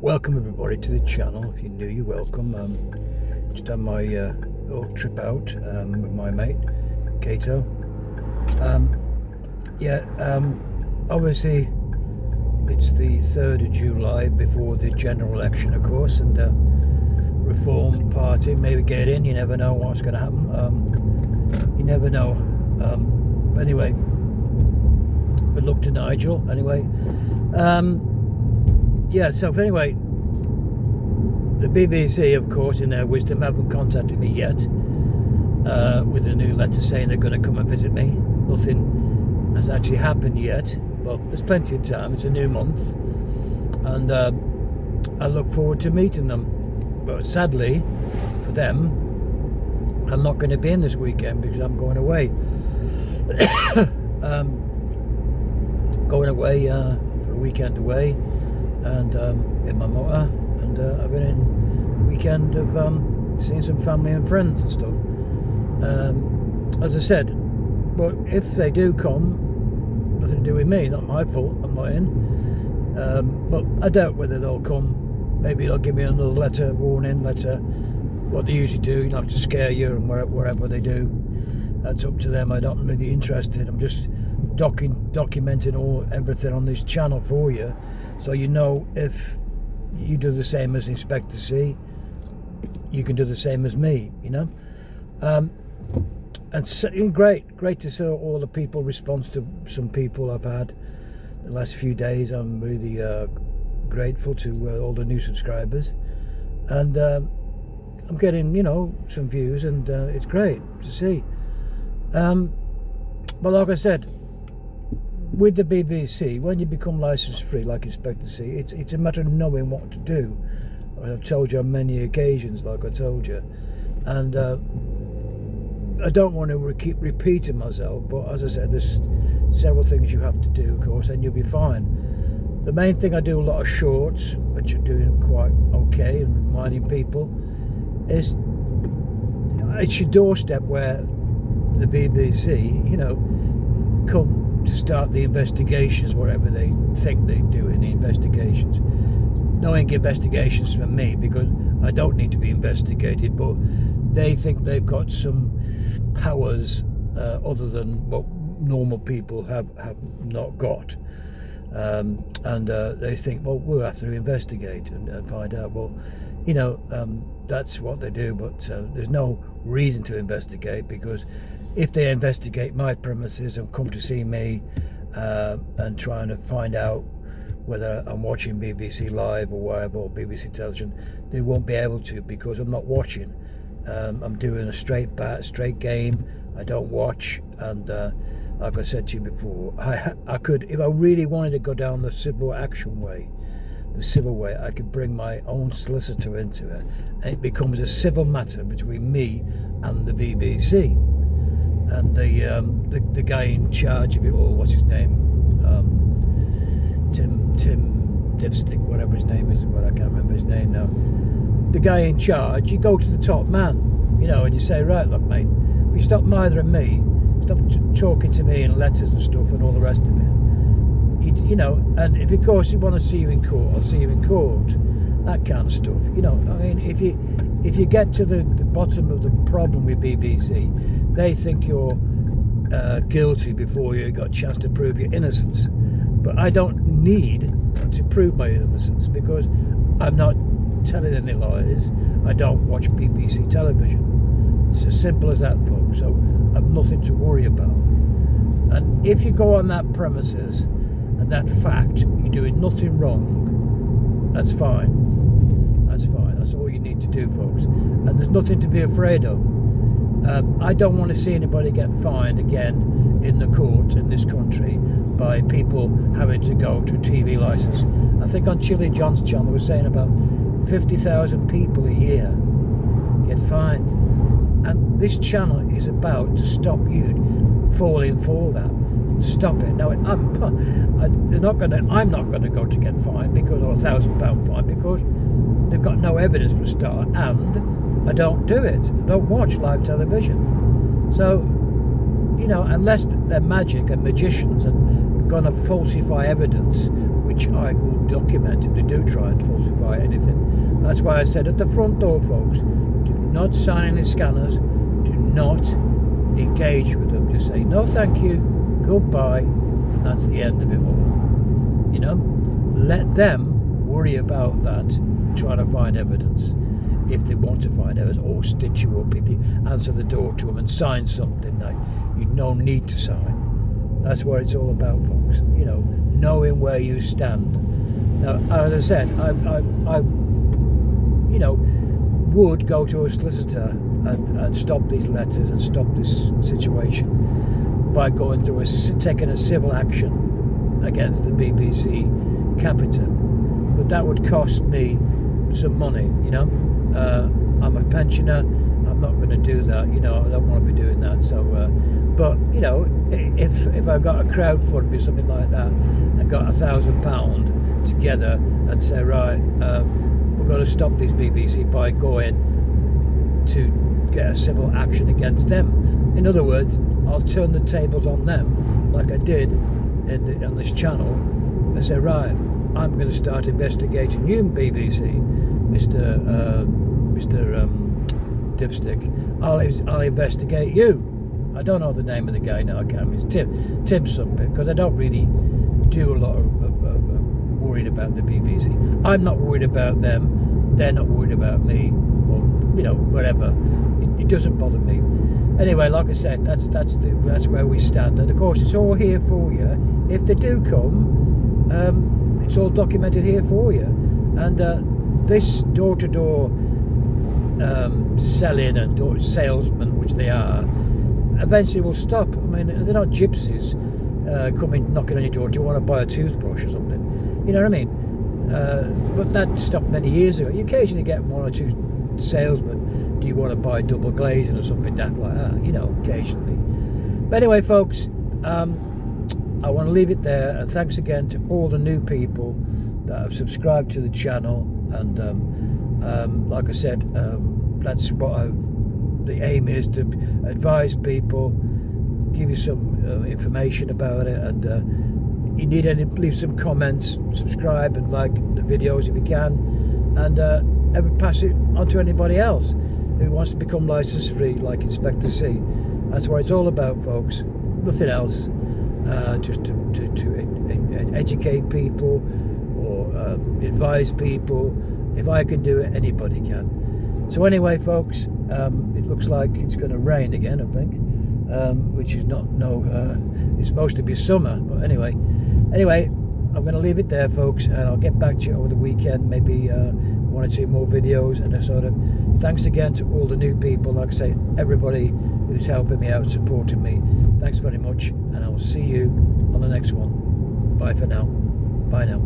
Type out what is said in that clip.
Welcome everybody to the channel. If you're new, you're welcome. Just had my little trip out with my mate Kato. Obviously it's the 3rd of July before the general election, of course, and Reform Party maybe get in. You never know what's going to happen. You never know. Anyway, good luck to Nigel. Anyway, so anyway, the BBC, of course, in their wisdom, haven't contacted me yet with a new letter saying they're going to come and visit me. Nothing has actually happened yet, but there's plenty of time. It's a new month, and I look forward to meeting them. But sadly, for them, I'm not going to be in this weekend because I'm going away. Going away for a weekend away, and in my motor, and I've been in a weekend of seeing some family and friends and stuff. As I said, but if they do come, nothing to do with me, not my fault, I'm not in. But I doubt whether they'll come. Maybe they'll give me another letter, warning letter, what they usually do, you know, to scare you, and wherever they do, that's up to them. I'm not really interested. I'm just documenting everything on this channel for you, so you know if you do the same as Inspector C, you can do the same as me, you know. And so, great to see all the people response to some people I've had the last few days. I'm really grateful to all the new subscribers, and I'm getting, you know, some views, and it's great to see. But like I said, with the BBC, when you become license free, like Inspector C, it's a matter of knowing what to do. I've told you on many occasions, like I told you, and I don't want to keep repeating myself, but as I said, there's several things you have to do, of course, and you'll be fine. The main thing, I do a lot of shorts, which are doing quite okay, and reminding people, is it's your doorstep where the BBC, you know, come to start the investigations, whatever they think they do in the investigations. No investigations from me, because I don't need to be investigated, but they think they've got some powers other than what normal people have not got. And they think, well, we'll have to investigate and find out. Well, you know, that's what they do, but there's no reason to investigate, because if they investigate my premises and come to see me and trying to find out whether I'm watching BBC Live or whatever, or BBC Television, they won't be able to, because I'm not watching. I'm doing a straight game. I don't watch, and like I said to you before, I could, if I really wanted to go down the civil action way, the civil way, I could bring my own solicitor into it, and it becomes a civil matter between me and the BBC. And the guy in charge of it all, what's his name? Tim Dipstick, whatever his name is, but I can't remember his name now. The guy in charge, you go to the top man, you know, and you say, right, look, mate, you stop mithering me, stop talking to me in letters and stuff and all the rest of it. You know, and if of course you want to see you in court, I'll see you in court. That kind of stuff, you know. I mean, if you get to the bottom of the problem with BBC, they think you're guilty before you got a chance to prove your innocence. But I don't need to prove my innocence, because I'm not telling any lies. I don't watch BBC television. It's as simple as that, folks. So I've nothing to worry about. And if you go on that premises and that fact, you're doing nothing wrong, that's fine. That's fine. That's all you need to do, folks. And there's nothing to be afraid of. I don't want to see anybody get fined again in the courts in this country by people having to go to a TV license. I think on Chili John's channel they were saying about 50,000 people a year get fined. And this channel is about to stop you falling for that. Stop it. Now, I'm not going to go to get fined because of £1,000 fine, because they've got no evidence for a start, and I don't do it. I don't watch live television. So, you know, unless they're magic and magicians and going to falsify evidence which I will document if they do try and falsify anything. That's why I said at the front door, folks, do not sign any scanners, do not engage with them. Just say no thank you, goodbye, and that's the end of it all. You know, let them worry about that, trying to find evidence, if they want to find evidence, or stitch you up if you answer the door to them and sign something that you no need to sign. That's what it's all about, folks. You know, knowing where you stand. Now, as I said, I you know, would go to a solicitor and stop these letters and stop this situation by going through taking a civil action against the BBC Capita. But that would cost me some money, you know. I'm a pensioner. I'm not going to do that, you know. I don't want to be doing that. So, but you know, if I got a crowdfund or something like that, and got £1,000 together and say, right, we're going to stop this BBC by going to get a civil action against them. In other words, I'll turn the tables on them, like I did on this channel, and say, right, I'm going to start investigating you, BBC, Mr. Dipstick. I'll investigate you. I don't know the name of the guy now. I can't. It's Tim something, because I don't really do a lot of worried about the BBC. I'm not worried about them. They're not worried about me, or you know, whatever. It doesn't bother me. Anyway, like I said, that's where we stand, and of course it's all here for you. If they do come, it's all documented here for you. And this door-to-door selling and salesmen, which they are, eventually will stop. I mean, they're not gypsies coming knocking on your door. Do you want to buy a toothbrush or something? You know what I mean? But that stopped many years ago. You occasionally get one or two salesmen. Do you want to buy double glazing or something daft like that? You know, occasionally. But anyway, folks, I want to leave it there. And thanks again to all the new people that have subscribed to the channel. And like I said, that's what the aim is, to advise people, give you some information about it, and you need any, leave some comments, subscribe and like the videos if you can, and ever pass it on to anybody else who wants to become license free like Inspector C. That's what it's all about, folks. Nothing else. Just to educate people or advise people. If I can do it, anybody can. So anyway, folks, it looks like it's going to rain again, I think, which is not it's supposed to be summer, but anyway, I'm going to leave it there, folks, and I'll get back to you over the weekend, maybe 1 or 2 more videos, and sort of thanks again to all the new people, like I say, everybody who's helping me out, supporting me. Thanks very much, and I will see you on the next one. Bye for now. Bye now.